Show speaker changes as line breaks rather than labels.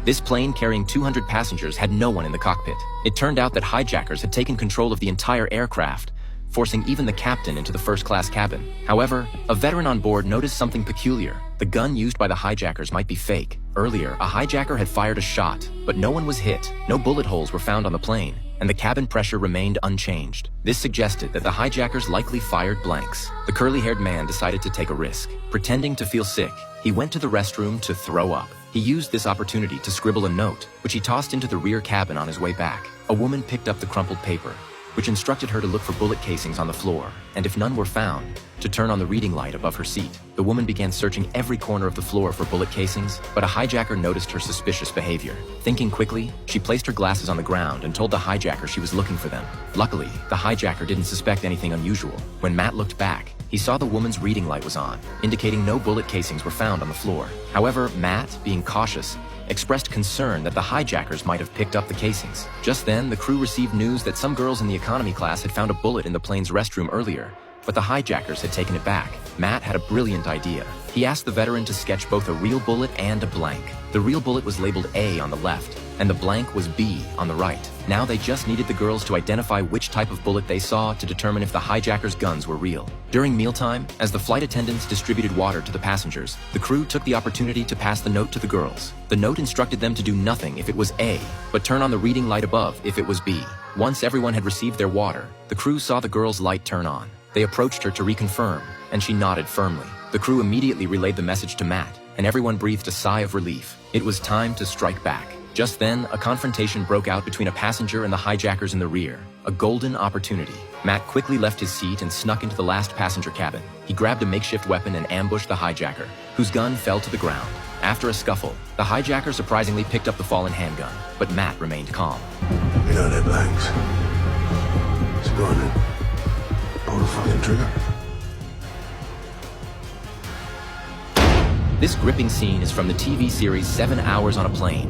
This plane carrying 200 passengers had no one in the cockpit. It turned out that hijackers had taken control of the entire aircraft, forcing even the captain into the first-class cabin. However, a veteran on board noticed something peculiar. The gun used by the hijackers might be fake. Earlier, a hijacker had fired a shot, but no one was hit. No bullet holes were found on the plane, and the cabin pressure remained unchanged. This suggested that the hijackers likely fired blanks. The curly-haired man decided to take a risk. Pretending to feel sick, he went to the restroom to throw up. He used this opportunity to scribble a note, which he tossed into the rear cabin on his way back. A woman picked up the crumpled paper, which instructed her to look for bullet casings on the floor, and if none were found, to turn on the reading light above her seat. The woman began searching every corner of the floor for bullet casings, but a hijacker noticed her suspicious behavior. Thinking quickly, she placed her glasses on the ground and told the hijacker she was looking for them. Luckily, the hijacker didn't suspect anything unusual. When Matt looked back, he saw the woman's reading light was on, indicating no bullet casings were found on the floor. However, Matt, being cautious, expressed concern that the hijackers might have picked up the casings. Just then, the crew received news that some girls in the economy class had found a bullet in the plane's restroom earlier, but the hijackers had taken it back. Matt had a brilliant idea. He asked the veteran to sketch both a real bullet and a blank. The real bullet was labeled A on the left, and the blank was B on the right. Now they just needed the girls to identify which type of bullet they saw to determine if the hijackers' guns were real. During mealtime, as the flight attendants distributed water to the passengers, the crew took the opportunity to pass the note to the girls. The note instructed them to do nothing if it was A, but turn on the reading light above if it was B. Once everyone had received their water, the crew saw the girl's light turn on. They approached her to reconfirm, and she nodded firmly. The crew immediately relayed the message to Matt, and everyone breathed a sigh of relief. It was time to strike back. Just then, a confrontation broke out between a passenger and the hijackers in the rear. A golden opportunity. Matt quickly left his seat and snuck into the last passenger cabin. He grabbed a makeshift weapon and ambushed the hijacker, whose gun fell to the ground. After a scuffle, the hijacker surprisingly picked up the fallen handgun, but Matt remained calm.
You know they're blanks. So go on then. Pull the fucking trigger.
This gripping scene is from the TV series 7 Hours on a Plane.